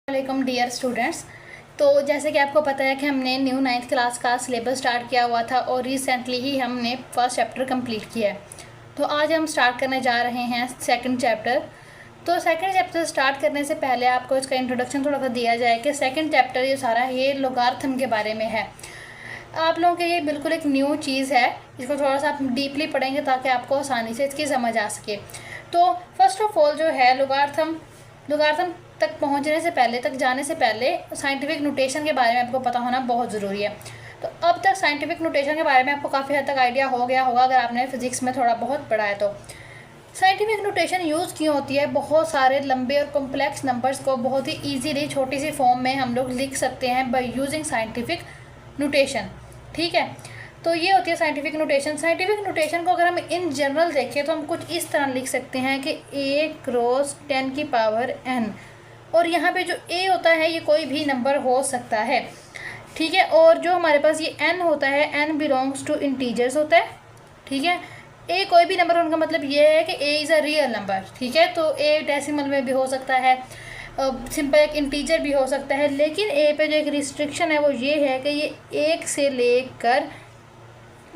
वालेकुम dear students. तो जैसे कि आपको पता है कि हमने न्यू 9th क्लास का सिलेबस स्टार्ट किया हुआ था और रिसेंटली ही हमने फर्स्ट चैप्टर कंप्लीट किया है। तो आज हम स्टार्ट करने जा रहे हैं सेकंड चैप्टर। तो सेकंड चैप्टर स्टार्ट करने से पहले आपको इसका इंट्रोडक्शन थोड़ा सा दिया जाए कि सेकंड चैप्टर ये लोगारिथम के बारे में है। आप लोगों के लिए बिल्कुल एक न्यू चीज़ है, इसको थोड़ा सा आप डीपली पढ़ेंगे ताकि आपको आसानी से इसकी समझ आ सके। तो फर्स्ट ऑफ ऑल जो है लोगारिथम तक पहुंचने से पहले, तक जाने से पहले साइंटिफिक नोटेशन के बारे में आपको पता होना बहुत ज़रूरी है। तो अब तक साइंटिफिक नोटेशन के बारे में आपको काफ़ी हद तक आइडिया हो गया होगा अगर आपने फिजिक्स में थोड़ा बहुत पढ़ा है। तो साइंटिफिक नोटेशन यूज़ क्यों होती है? बहुत सारे लंबे और कॉम्प्लेक्स नंबर्स को बहुत ही ईजीली छोटी सी फॉर्म में हम लोग लिख सकते हैं बाय यूजिंग साइंटिफिक नोटेशन। ठीक है, तो ये होती है साइंटिफिक नोटेशन। साइंटिफिक नोटेशन को अगर हम इन जनरल देखें तो हम कुछ इस तरह लिख सकते हैं कि a क्रॉस 10 की पावर n, और यहाँ पे जो a होता है ये कोई भी नंबर हो सकता है। ठीक है, और जो हमारे पास ये n होता है, n बिलोंग्स टू इंटीजर्स होता है। ठीक है, a कोई भी नंबर, उनका मतलब ये है कि a is a real number. ठीक है, तो a डेसिमल में भी हो सकता है, सिंपल एक इंटीजर भी हो सकता है, लेकिन a पे जो एक रिस्ट्रिक्शन है वो ये है कि ये 1 से लेकर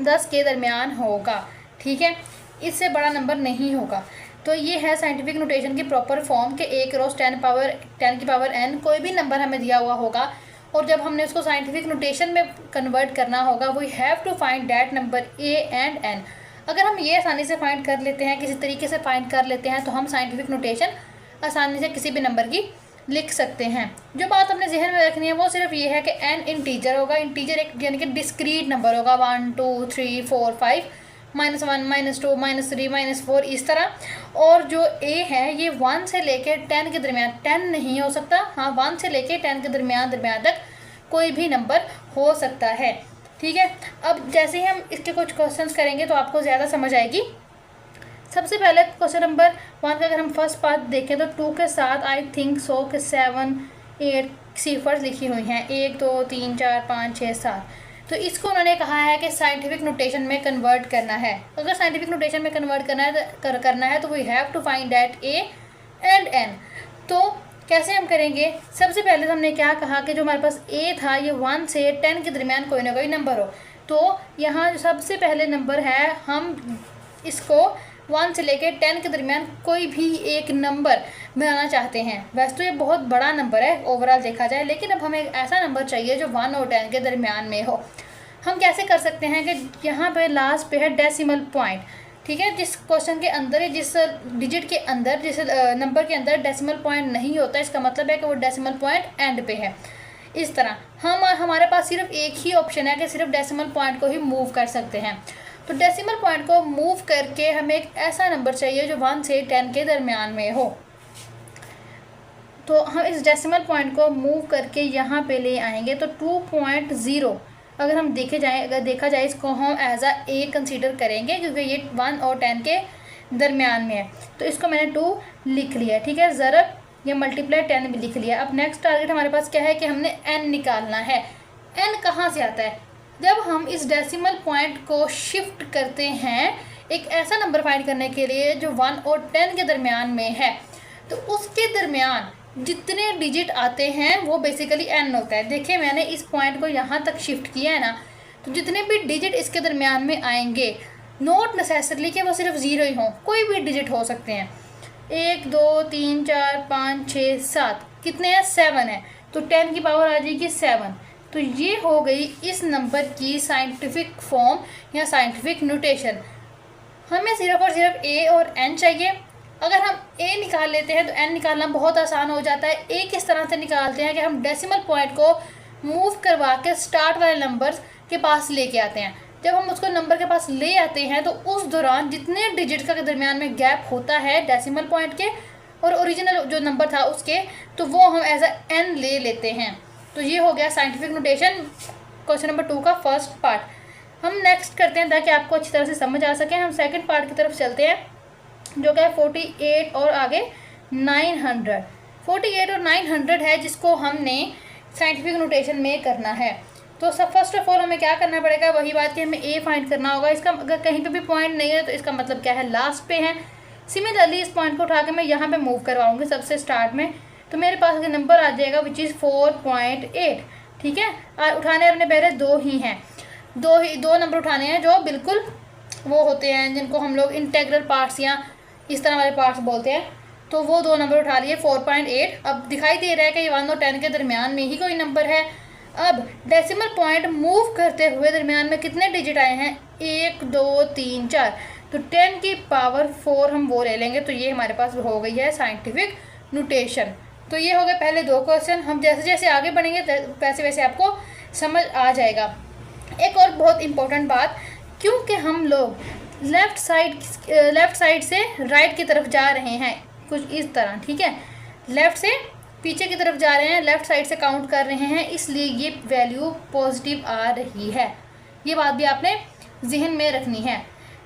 10 के दरमियान होगा। ठीक है, इससे बड़ा नंबर नहीं होगा। तो ये है साइंटिफिक नोटेशन की प्रॉपर फॉर्म कि a क्रॉस 10 की पावर n, कोई भी नंबर हमें दिया हुआ होगा और जब हमने उसको साइंटिफिक नोटेशन में कन्वर्ट करना होगा we have to find that number a and n। अगर हम ये आसानी से फाइंड कर लेते हैं, किसी तरीके से फाइंड कर लेते हैं, तो हम साइंटिफिक नोटेशन आसानी से किसी भी नंबर की लिख सकते हैं। जो बात हमने जहन में रखनी है वो सिर्फ ये है कि n इंटीजर होगा। इंटीजर एक यानी कि डिस्क्रीट नंबर होगा, 1 2 3 4 5 -1 -2 -3 -4 इस तरह। और जो a है ये 1 से लेके 10 के दरमियान, 10 नहीं हो सकता, हाँ 1 से लेके 10 के दरमियान तक कोई भी नंबर हो सकता है। ठीक है, अब जैसे ही हम इसके कुछ क्वेश्चंस करेंगे तो आपको ज़्यादा समझ आएगी। सबसे पहले क्वेश्चन नंबर 1 का अगर हम फर्स्ट पार्ट देखें तो 2 के साथ आई थिंक सो कि 7 8 सिफर्स लिखी हुई हैं, 1 2 3 4 5 6 7। तो इसको उन्होंने कहा है कि साइंटिफिक नोटेशन में कन्वर्ट करना है। अगर साइंटिफिक नोटेशन में कन्वर्ट करना है तो we have to find that a and n। तो कैसे हम करेंगे? सबसे पहले तो हमने क्या कहा कि जो हमारे पास a था ये 1 से 10 के दरमियान कोई ना कोई नंबर हो। तो यहाँ जो सबसे पहले नंबर है, हम इसको 1 से लेकर 10 के दरमियान कोई भी एक नंबर बनाना चाहते हैं। वैसे तो ये बहुत बड़ा नंबर है ओवरऑल देखा जाए, लेकिन अब हमें एक ऐसा नंबर चाहिए जो 1 और 10 के दरमियान में हो। हम कैसे कर सकते हैं कि यहाँ पे लास्ट पे है डेसिमल पॉइंट। ठीक है, जिस क्वेश्चन के अंदर, जिस डिजिट के अंदर, जिस नंबर के अंदर डेसिमल पॉइंट नहीं होता, इसका मतलब है कि वो डेसिमल पॉइंट एंड पे है। इस तरह हमारे पास सिर्फ एक ही ऑप्शन है कि सिर्फ डेसिमल पॉइंट को ही मूव कर सकते हैं। तो डेसिमल पॉइंट को मूव करके हमें एक ऐसा नंबर चाहिए जो 1 से 10 के दरमियान में हो। तो हम इस डेसिमल पॉइंट को मूव करके यहाँ पे ले आएंगे। तो 2.0 अगर देखा जाए इसको हम एज a कंसीडर करेंगे क्योंकि ये 1 और 10 के दरमियान में है। तो इसको मैंने 2 लिख लिया। ठीक है, ज़रब या मल्टीप्लाई 10 भी लिख लिया। अब नेक्स्ट टारगेट हमारे पास क्या है कि हमने n निकालना है। n कहाँ से आता है? जब हम इस डेसिमल पॉइंट को शिफ्ट करते हैं एक ऐसा नंबर फाइंड करने के लिए जो 1 और 10 के दरमियान में है, तो उसके दरमियान जितने डिजिट आते हैं वो बेसिकली n होता है। देखिए मैंने इस पॉइंट को यहाँ तक शिफ्ट किया है ना, तो जितने भी डिजिट इसके दरमियान में आएंगे, नॉट नेसेसरली कि वो सिर्फ 0 ही हों, कोई भी डिजिट हो सकते हैं। 1 2 3 4 5 6 7 कितने हैं? 7 है। तो 10 की पावर आ जाएगी 7। तो ये हो गई इस नंबर की साइंटिफिक फॉर्म या साइंटिफिक नोटेशन। हमें सिर्फ और सिर्फ a और n चाहिए। अगर हम a निकाल लेते हैं तो n निकालना बहुत आसान हो जाता है। a किस तरह से निकालते हैं कि हम डेसिमल पॉइंट को मूव करवा के स्टार्ट वाले नंबर के पास लेके आते हैं। जब हम उसको नंबर के पास ले आते हैं तो उस दौरान जितने डिजिट का दरमियान में गैप होता है डेसिमल पॉइंट के और ओरिजिनल जो नंबर था उसके, तो वो हम एज अ n ले लेते हैं। तो ये हो गया साइंटिफिक नोटेशन क्वेश्चन नंबर 2 का फर्स्ट पार्ट। हम नेक्स्ट करते हैं ताकि आपको अच्छी तरह से समझ आ सके। हम सेकंड पार्ट की तरफ चलते हैं जो क्या है 48 और आगे 900। 48 और 900 है जिसको हमने साइंटिफिक नोटेशन में करना है। तो सब फर्स्ट ऑफ ऑल हमें क्या करना पड़ेगा? वही बात कि हमें a फाइंड करना होगा। इसका अगर कहीं पे भी पॉइंट नहीं है तो इसका मतलब क्या है? लास्ट पे है। सिमिलरली इस पॉइंट को उठा के मैं यहाँ पे मूव करवाऊँगी सबसे स्टार्ट में। तो मेरे पास नंबर आ जाएगा विच इज़ 4.8। ठीक है, और उठाने अपने पहले दो ही हैं, दो नंबर उठाने हैं जो बिल्कुल वो होते हैं जिनको हम लोग इंटेग्रल पार्ट्स या इस तरह वाले पार्ट्स बोलते हैं। तो वो दो नंबर उठा लिए 4.8। अब दिखाई दे रहा है कि 1 और 10 के दरमियान में ही कोई नंबर है। अब डेसिमल पॉइंट मूव करते हुए दरमियान में कितने डिजिट आए हैं, 1 2 3 4, तो 10 की पावर 4 हम वो ले लेंगे। तो ये हमारे पास हो गई है साइंटिफिक नोटेशन। तो ये हो गए पहले दो क्वेश्चन। हम जैसे जैसे आगे बढ़ेंगे वैसे वैसे आपको समझ आ जाएगा। एक और बहुत इम्पोर्टेंट बात, क्योंकि हम लोग लेफ़्ट साइड से राइट की तरफ जा रहे हैं कुछ इस तरह, ठीक है, लेफ़्ट से पीछे की तरफ जा रहे हैं, लेफ़्ट साइड से काउंट कर रहे हैं, इसलिए ये वैल्यू पॉजिटिव आ रही है। ये बात भी आपने जहन में रखनी है,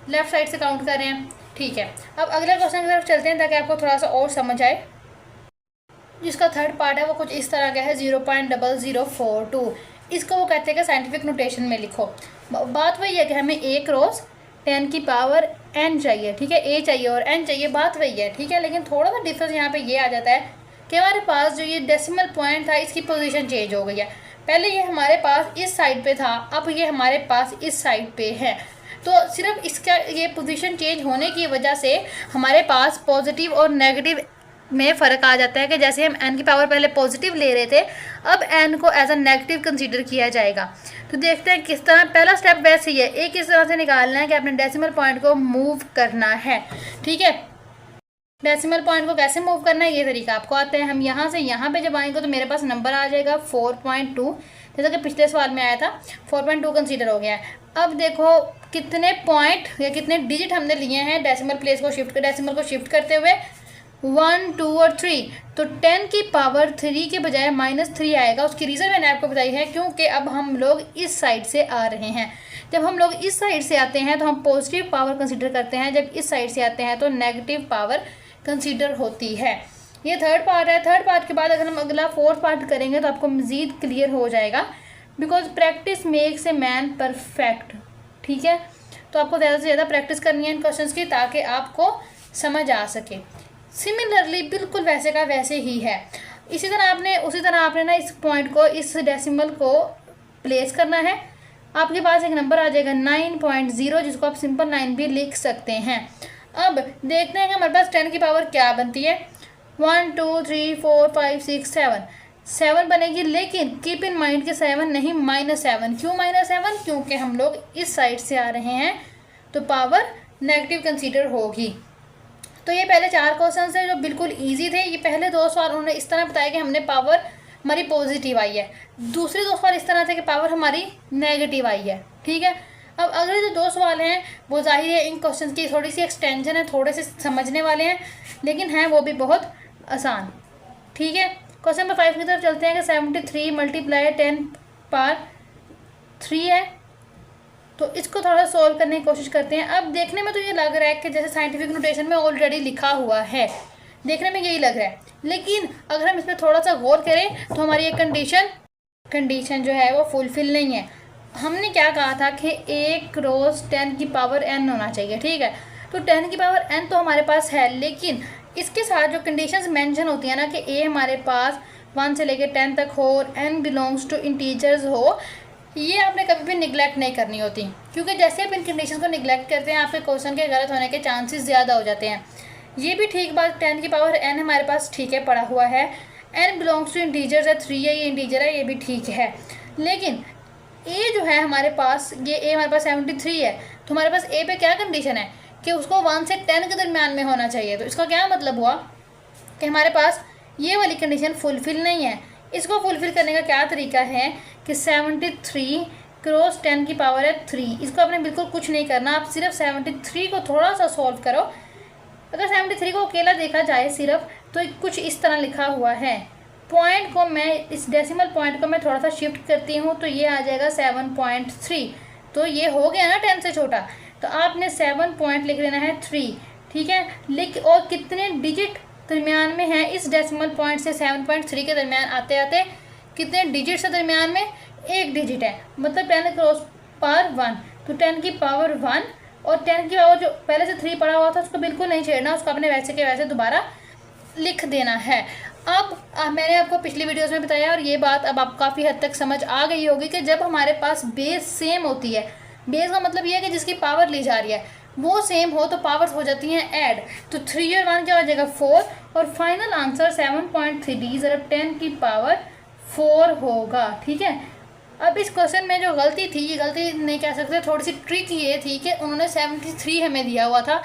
लेफ़्ट साइड से काउंट कर रहे हैं। ठीक है, अब अगले क्वेश्चन की तरफ चलते हैं ताकि आपको थोड़ा सा और समझ आए। जिसका थर्ड पार्ट है वो कुछ इस तरह का है, 0.0042। इसको वो कहते हैं कि साइंटिफिक नोटेशन में लिखो। बात वही है कि हमें एक रोज़ 10 की पावर n चाहिए, ठीक है, a चाहिए और n चाहिए, बात वही है, ठीक है। लेकिन थोड़ा सा डिफरेंस यहाँ पे ये आ जाता है कि हमारे पास जो ये डेसिमल पॉइंट था इसकी पोजीशन चेंज हो गई है। पहले ये हमारे पास इस साइड पे था, अब ये हमारे पास इस साइड पे है। तो सिर्फ इसका ये पोजीशन चेंज होने की वजह से हमारे पास पॉजिटिव और नेगेटिव में फ़र्क आ जाता है कि जैसे हम n की पावर पहले पॉजिटिव ले रहे थे, अब n को एज अ नेगेटिव कंसीडर किया जाएगा। तो देखते हैं किस तरह। पहला स्टेप वैसे ही है, एक इस तरह से निकालना है कि अपने डेसिमल पॉइंट को मूव करना है, ठीक है। डेसिमल पॉइंट को कैसे मूव करना है ये तरीका आपको आता है। हम यहाँ से यहाँ पे जब आएंगे तो मेरे पास नंबर आ जाएगा 4.2, जैसा कि पिछले सवाल में आया था 4.2 कंसीडर हो गया है। अब देखो कितने पॉइंट या कितने डिजिट हमने लिए हैं डेसिमल प्लेस को डेसिमल को शिफ्ट करते हुए, 1 2 और 3। तो 10 की पावर 3 के बजाय -3 आएगा। उसकी रीज़न मैंने आपको बताई है, क्योंकि अब हम लोग इस साइड से आ रहे हैं। जब हम लोग इस साइड से आते हैं तो हम पॉजिटिव पावर कंसीडर करते हैं, जब इस साइड से आते हैं तो नेगेटिव पावर कंसीडर होती है। ये थर्ड पार्ट है। थर्ड पार्ट के बाद अगर हम अगला फोर्थ पार्ट करेंगे तो आपको मज़ीद क्लियर हो जाएगा, because practice makes a man perfect, ठीक है। तो आपको ज़्यादा से ज़्यादा प्रैक्टिस करनी है इन क्वेश्चंस की ताकि आपको समझ आ सके। सिमिलरली बिल्कुल वैसे का वैसे ही है। उसी तरह आपने ना इस पॉइंट को, इस डेसिमल को प्लेस करना है। आपके पास एक नंबर आ जाएगा 9.0, जिसको आप सिंपल 9 भी लिख सकते हैं। अब देखते हैं कि हमारे पास 10 की पावर क्या बनती है। 1 2 3 4 5 6 7 बनेगी, लेकिन कीप इन माइंड कि 7 नहीं, -7। क्यों -7? क्योंकि हम लोग इस साइड से आ रहे हैं तो पावर नेगेटिव कंसीडर होगी। तो ये पहले 4 क्वेश्चन है जो बिल्कुल इजी थे। ये पहले 2 सवाल उन्होंने इस तरह बताया कि हमने पावर हमारी पॉजिटिव आई है, दूसरे 2 सवाल इस तरह थे कि पावर हमारी नेगेटिव आई है, ठीक है। अब अगले जो 2 सवाल हैं वो जाहिर है इन क्वेश्चन की थोड़ी सी एक्सटेंशन है, थोड़े से समझने वाले हैं, लेकिन हैं वो भी बहुत आसान, ठीक है। क्वेश्चन नंबर 5 की तरफ चलते हैं कि 73 × 10⁻³ है। तो इसको थोड़ा सॉल्व करने की कोशिश करते हैं। अब देखने में तो ये लग रहा है कि जैसे साइंटिफिक नोटेशन में ऑलरेडी लिखा हुआ है, देखने में यही लग रहा है, लेकिन अगर हम इस पर थोड़ा सा गौर करें तो हमारी एक कंडीशन जो है वो फुलफिल नहीं है। हमने क्या कहा था कि एक रोज़ 10 की पावर n होना चाहिए, ठीक है। तो 10 की पावर n तो हमारे पास है, लेकिन इसके साथ जो कंडीशंस मेंशन होती हैं ना कि a हमारे पास 1 से लेकर 10 तक हो और n बिलोंग्स टू इंटीजर्स हो, ये आपने कभी भी निगलेक्ट नहीं करनी होती, क्योंकि जैसे आप इन कंडीशन को निगलेक्ट करते हैं आपके क्वेश्चन के गलत होने के चांसेस ज़्यादा हो जाते हैं। ये भी ठीक बात, 10 की पावर n हमारे पास ठीक है पड़ा हुआ है, n बिलोंग्स टू इंटीजर्स है, 3 है, ये इंटीजर है, ये भी ठीक है। लेकिन a जो है हमारे पास, ये a हमारे पास 73 है, तो हमारे पास a पे क्या कंडीशन है कि उसको 1 से 10 के दरमियान में होना चाहिए। तो इसका क्या मतलब हुआ कि हमारे पास ये वाली कंडीशन फुलफ़िल नहीं है। इसको फुलफ़िल करने का क्या तरीका है कि 73 × 10 की पावर है 3, इसको आपने बिल्कुल कुछ नहीं करना, आप सिर्फ 73 को थोड़ा सा सॉल्व करो। अगर 73 को अकेला देखा जाए सिर्फ, तो कुछ इस तरह लिखा हुआ है। पॉइंट को मैं, इस डेसिमल पॉइंट को मैं थोड़ा सा शिफ्ट करती हूँ तो ये आ जाएगा 7.3। तो ये हो गया ना 10 से छोटा, तो आपने 7 पॉइंट लिख लेना है 3, ठीक है। लेकिन और कितने डिजिट दरमियान में है इस डेसिमल पॉइंट से 7.3 के दरमियान आते आते कितने डिजिट से दरमियान में 1 डिजिट है, मतलब 10 क्रॉस पावर 1। तो 10 की पावर 1 और 10 की पावर जो पहले से 3 पड़ा हुआ था उसको बिल्कुल नहीं छेड़ना, उसको अपने वैसे के वैसे दोबारा लिख देना है। अब मैंने आपको पिछली वीडियोस में बताया और ये बात अब आप काफ़ी हद तक समझ आ गई होगी कि जब हमारे पास बेस सेम होती है, बेस का मतलब ये है कि जिसकी पावर ली जा रही है वो सेम हो तो पावर्स हो जाती हैं ऐड। तो 3 और 1 क्या हो जाएगा 4 और फाइनल आंसर 7.3 ज़रब 10 की पावर 4 होगा। ठीक है। अब इस क्वेश्चन में जो गलती थी, ये गलती नहीं कह सकते, थोड़ी सी ट्रिक ये थी कि उन्होंने 73 हमें दिया हुआ था।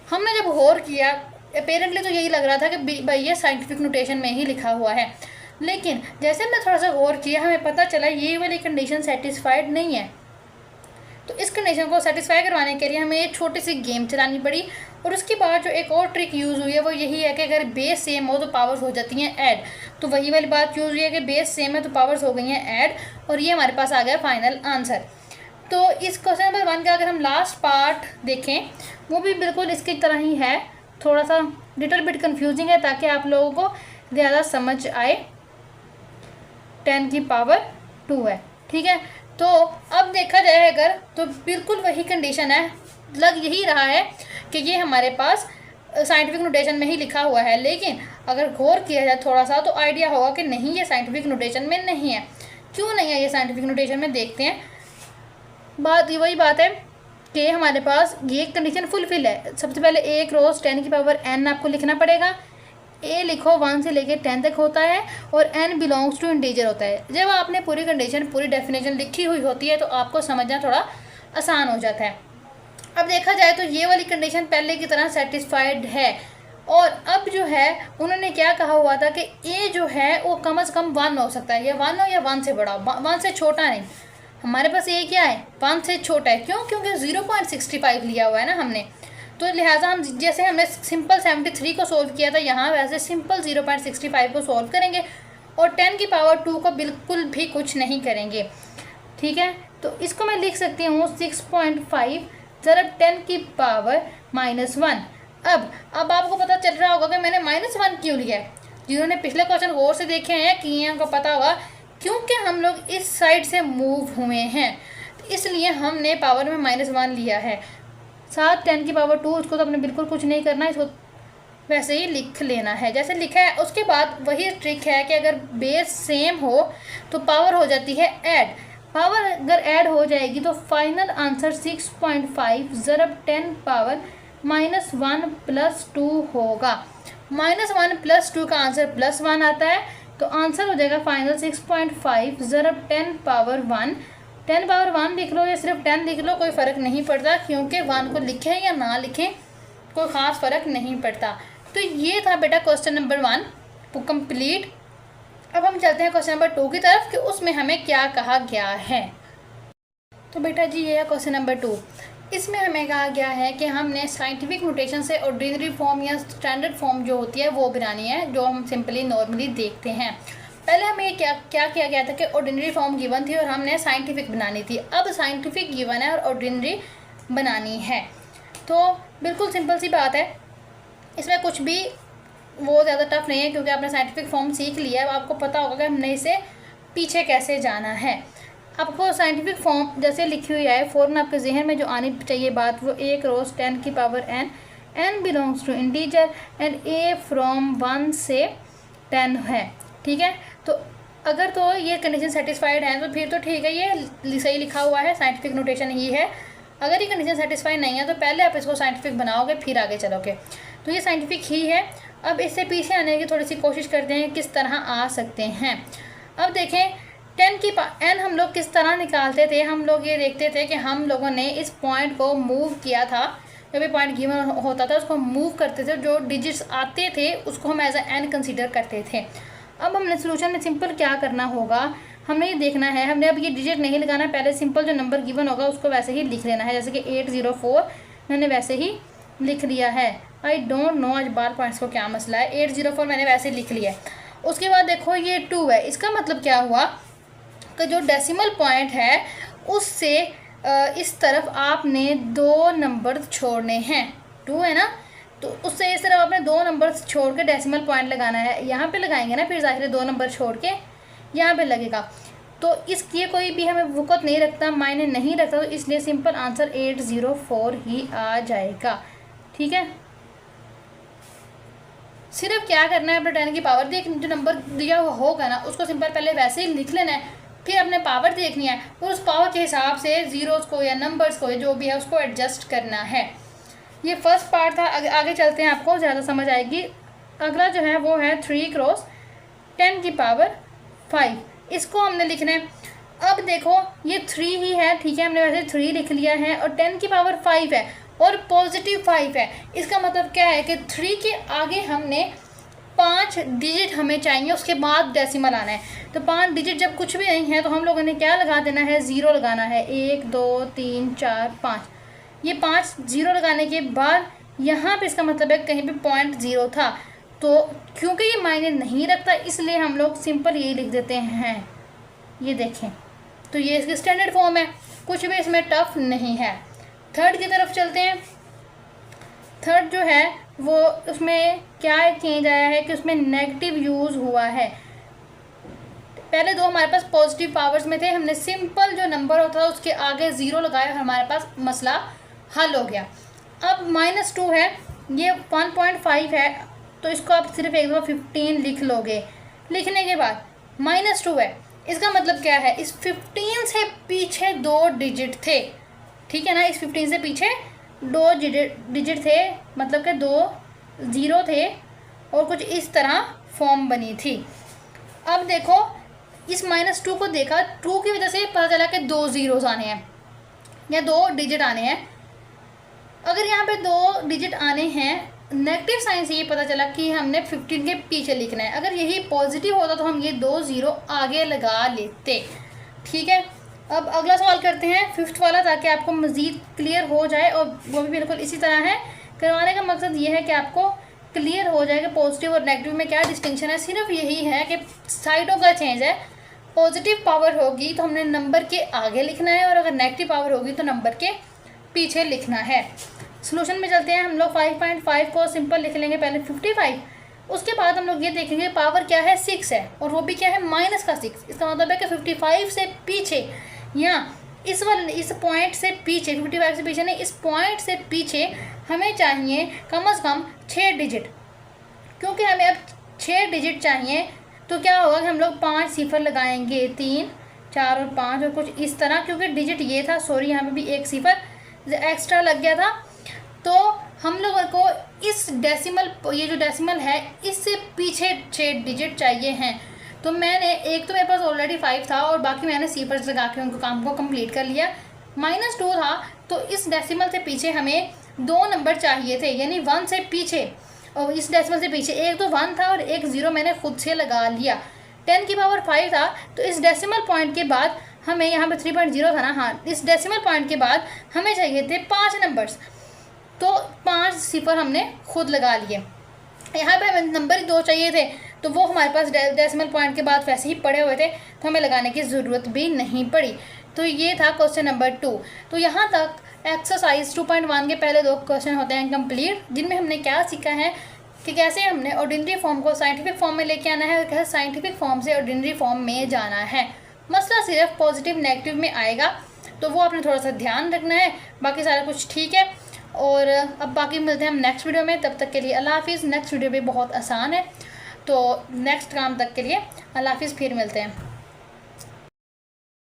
हमने जब गौर किया अपेरेंटली तो यही लग रहा था कि भाई ये साइंटिफिक नोटेशन में ही लिखा हुआ है, लेकिन जैसे हमने थोड़ा सा गौर किया हमें पता चला ये वाली कंडीशन सेटिस्फाइड नहीं है। तो इस कंडीशन को सेटिस्फाई करवाने के लिए हमें एक छोटी सी गेम चलानी पड़ी और उसके बाद जो एक और ट्रिक यूज़ हुई है वो यही है कि अगर बेस सेम हो तो पावर्स हो जाती हैं ऐड। तो वही वाली बात यूज़ हुई है कि बेस सेम है तो पावर्स हो गई हैं ऐड और ये हमारे पास आ गया फाइनल आंसर। तो इस क्वेश्चन नंबर 1 का अगर हम लास्ट पार्ट देखें वो भी बिल्कुल इसकी तरह ही है, थोड़ा सा लिटिल बिट कन्फ्यूजिंग है ताकि आप लोगों को ज़्यादा समझ आए। 10 की पावर 2 है। ठीक है। तो अब देखा जाए अगर तो बिल्कुल वही कंडीशन है, लग यही रहा है कि ये हमारे पास साइंटिफिक नोटेशन में ही लिखा हुआ है, लेकिन अगर गौर किया जाए थोड़ा सा तो आइडिया होगा कि नहीं ये साइंटिफिक नोटेशन में नहीं है। क्यों नहीं है ये साइंटिफिक नोटेशन में, देखते हैं। बात वही बात है कि हमारे पास ये कंडीशन फुलफिल है। सबसे पहले एक रोज 10 की पावर n आपको लिखना पड़ेगा। ए लिखो 1 से लेकर 10 तक होता है और n बिलोंग्स टू इंटीजर होता है। जब आपने पूरी कंडीशन पूरी डेफिनेशन लिखी हुई होती है तो आपको समझना थोड़ा आसान हो जाता है। अब देखा जाए तो ये वाली कंडीशन पहले की तरह सेटिस्फाइड है और अब जो है उन्होंने क्या कहा हुआ था कि ए जो है वो कम से कम 1 हो सकता है, या 1 हो या 1 से बड़ा हो, 1 से छोटा नहीं। हमारे पास ए क्या है 1 से छोटा है, क्यों? क्योंकि 0.65 लिया हुआ है ना हमने, तो लिहाजा हम जैसे हमने सिंपल 73 को सोल्व किया था यहाँ, वैसे सिंपल 0.65 को सोल्व करेंगे और 10 की पावर 2 को बिल्कुल भी कुछ नहीं करेंगे। ठीक है। तो इसको मैं लिख सकती हूँ 6.5 ज़रब 10 की पावर -1। अब आपको पता चल रहा होगा कि मैंने -1 क्यों लिया है। जिन्होंने पिछले क्वेश्चन गौर से देखे हैं किए हैं उनको पता होगा, क्योंकि हम लोग इस साइड से मूव हुए हैं तो इसलिए हमने पावर में -1 लिया है। साथ 10 की पावर 2 उसको तो अपने बिल्कुल कुछ नहीं करना, इसको वैसे ही लिख लेना है जैसे लिखा है। उसके बाद वही ट्रिक है कि अगर बेस सेम हो तो पावर हो जाती है ऐड। पावर अगर ऐड हो जाएगी तो फाइनल आंसर 6.5 ज़रब 10 पावर -1 + 2 होगा। -1 + 2 का आंसर +1 आता है, तो आंसर हो जाएगा फाइनल 6.5 ज़रब 10 पावर 1। 10 पावर 1 लिख लो या सिर्फ 10 लिख लो, कोई फ़र्क नहीं पड़ता, क्योंकि 1 को लिखें या ना लिखें कोई ख़ास फ़र्क नहीं पड़ता। तो ये था बेटा क्वेश्चन नंबर 1 कंप्लीट। अब हम चलते हैं क्वेश्चन नंबर 2 की तरफ कि उसमें हमें क्या कहा गया है। तो बेटा जी ये है क्वेश्चन नंबर 2। इसमें हमें कहा गया है कि हमने साइंटिफिक नोटेशन से ऑर्डिनरी फॉर्म या स्टैंडर्ड फॉर्म जो होती है वो बनानी है, जो हम सिंपली नॉर्मली देखते हैं। पहले हमें क्या किया गया था कि ऑर्डिनरी फॉर्म गिवन थी और हमने साइंटिफिक बनानी थी। अब साइंटिफिक गिवन है और ऑर्डिनरी बनानी है, तो बिल्कुल सिंपल सी बात है, इसमें कुछ भी वो ज़्यादा टफ नहीं है क्योंकि आपने साइंटिफिक फॉर्म सीख लिया है। आपको पता होगा कि हमने इसे पीछे कैसे जाना है। आपको साइंटिफिक फॉर्म जैसे लिखी हुई है फ़ौरन आपके जहन में जो आनी चाहिए बात, वो एक रोज़ 10 की power n belongs to integer and a from 1 से 10 है। ठीक है। तो अगर तो ये कंडीशन सेटिस्फाइड है तो फिर तो ठीक है, ये सही लिखा हुआ है, साइंटिफिक नोटेशन ही है। अगर ये कंडीशन सेटिस्फाई नहीं है तो पहले आप इसको साइंटिफिक बनाओगे फिर आगे चलोगे, तो ये साइंटिफिक ही है। अब इससे पीछे आने की थोड़ी सी कोशिश करते हैं किस तरह आ सकते हैं। अब देखें 10 की n हम लोग किस तरह निकालते थे। हम लोग ये देखते थे कि हम लोगों ने इस पॉइंट को मूव किया था, जो भी पॉइंट गिवन होता था उसको मूव करते थे, जो डिजिट्स आते थे उसको हम एज n कंसीडर करते थे। अब हमने सोल्यूशन में सिंपल क्या करना होगा, हमने ये देखना है, हमने अब ये डिजिट नहीं लगाना, पहले सिंपल जो नंबर गिवन होगा उसको वैसे ही लिख लेना है। जैसे कि 804 मैंने वैसे ही लिख लिया है। आई डोंट नो आज बार पॉइंट्स को क्या मसला है, 804 मैंने वैसे ही लिख लिया है। उसके बाद देखो ये 2 है, इसका मतलब क्या हुआ कि जो डेसिमल पॉइंट है उससे इस तरफ आपने 2 नंबर छोड़ने हैं। 2 है ना, तो उससे इस तरफ आपने 2 नंबर छोड़ के डेसिमल पॉइंट लगाना है। यहाँ पे लगाएंगे ना, फिर जाहिर 2 नंबर छोड़ के यहाँ पे लगेगा, तो इसकी कोई भी हमें वक़्त नहीं रखता, मायने नहीं रखता, तो इसलिए सिंपल आंसर 804 ही आ जाएगा। ठीक है, सिर्फ क्या करना है, अपने 10 की पावर देख, जो नंबर दिया हुआ होगा ना उसको सिंपल पहले वैसे ही लिख लेना है, फिर अपने पावर देखनी है और उस पावर के हिसाब से ज़ीरोज़ को या नंबर्स को जो भी है उसको एडजस्ट करना है। ये फर्स्ट पार्ट था। आगे चलते हैं, आपको ज़्यादा समझ आएगी। अगला जो है वो है 3 क्रॉस 10 की पावर 5, इसको हमने लिखना है। अब देखो ये 3 ही है, ठीक है, हमने वैसे 3 लिख लिया है और 10 की पावर 5 है और पॉजिटिव 5 है। इसका मतलब क्या है कि 3 के आगे हमने 5 डिजिट हमें चाहिए, उसके बाद डेसिमल आना है। तो 5 डिजिट जब कुछ भी नहीं है तो हम लोगों ने क्या लगा देना है, 0 लगाना है। 1 2 3 4 5, ये 5 0 लगाने के बाद यहाँ पे इसका मतलब है कहीं पे 0.0 था, तो क्योंकि ये मायने नहीं रखता इसलिए हम लोग सिंपल यही लिख देते हैं। ये देखें, तो ये इसकी स्टैंडर्ड फॉर्म है, कुछ भी इसमें टफ नहीं है। थर्ड की तरफ चलते हैं। थर्ड जो है वो उसमें क्या चेंज आया है कि उसमें नेगेटिव यूज़ हुआ है। पहले दो हमारे पास पॉजिटिव पावर्स में थे, हमने सिंपल जो नंबर होता है उसके आगे 0 लगाया और हमारे पास मसला हल हो गया। अब -2 है, ये 1.5 है, तो इसको आप सिर्फ एक दो 15 लिख लोगे। लिखने के बाद -2 है, इसका मतलब क्या है, इस 15 से पीछे 2 डिजिट थे, ठीक है ना। इस 15 से पीछे 2 डिजिट थे, मतलब कि 2 0 थे और कुछ इस तरह फॉर्म बनी थी। अब देखो इस -2 को देखा, 2 की वजह से पता चला कि 2 ज़ीरोज़ आने हैं या 2 डिजिट आने हैं। अगर यहाँ पे 2 डिजिट आने हैं, नेगेटिव साइन से ये पता चला कि हमने 15 के पीछे लिखना है। अगर यही पॉजिटिव होता तो हम ये 2 0 आगे लगा लेते, ठीक है। अब अगला सवाल करते हैं, 5th वाला, ताकि आपको मज़ीद क्लियर हो जाए और वो भी बिल्कुल इसी तरह है। करवाने का मकसद ये है कि आपको क्लियर हो जाए कि पॉजिटिव और नेगेटिव में क्या डिस्टिंक्शन है। सिर्फ यही है कि साइडों का चेंज है। पॉजिटिव पावर होगी तो हमने नंबर के आगे लिखना है और अगर नेगेटिव पावर होगी तो नंबर के पीछे लिखना है। सोल्यूशन में चलते हैं। हम लोग 5.5 को सिंपल लिख लेंगे, पहले 55, उसके बाद हम लोग ये देखेंगे पावर क्या है, 6 है और वो भी क्या है, -6। इसका मतलब है कि 55 से पीछे या इस पॉइंट से पीछे, 55 से पीछे नहीं, इस पॉइंट से पीछे हमें चाहिए कम से कम 6 डिजिट। क्योंकि हमें अब 6 डिजिट चाहिए तो क्या होगा कि हम लोग 5 सिफर लगाएंगे, 3 4 और 5 और कुछ इस तरह। क्योंकि डिजिट ये था, सॉरी यहाँ पे भी 1 सिफर एक्स्ट्रा लग गया था, तो हम लोगों को इस डेसिमल, ये जो डेसिमल है इससे पीछे 6 डिजिट चाहिए हैं। तो मैंने एक तो मेरे पास ऑलरेडी 5 था और बाकी मैंने सिफर्स लगा के उनको काम को कंप्लीट कर लिया। -2 था तो इस डेसिमल से पीछे हमें 2 नंबर चाहिए थे, यानी 1 से पीछे, और इस डेसिमल से पीछे एक तो 1 था और एक 0 मैंने खुद से लगा लिया। 10 की पावर 5 था तो इस डेसिमल पॉइंट के बाद हमें, यहाँ पे 3.0 था ना, हाँ, इस डेसिमल पॉइंट के बाद हमें चाहिए थे 5 नंबर्स, तो 5 सिफर हमने खुद लगा लिए। यहाँ पे हमें नंबर ही 2 चाहिए थे तो वो हमारे पास डेसिमल पॉइंट के बाद वैसे ही पड़े हुए थे तो हमें लगाने की ज़रूरत भी नहीं पड़ी। तो ये था क्वेश्चन नंबर 2। तो यहाँ तक एक्सरसाइज 2.1 के पहले 2 क्वेश्चन होते हैं कंप्लीट, जिनमें हमने क्या सीखा है कि कैसे हमने ऑर्डिनरी फॉर्म को साइंटिफिक फॉर्म में लेके आना है और कैसे साइंटिफिक फॉर्म से ऑर्डिनरी फॉर्म में जाना है। मसला सिर्फ पॉजिटिव नेगेटिव में आएगा, तो वो आपने थोड़ा सा ध्यान रखना है, बाकी सारा कुछ ठीक है। और अब बाकी मिलते हैं हम नेक्स्ट वीडियो में, तब तक के लिए अल्लाह हाफिज़। नेक्स्ट वीडियो भी बहुत आसान है, तो नेक्स्ट काम तक के लिए अल्लाह हाफिज़, फिर मिलते हैं।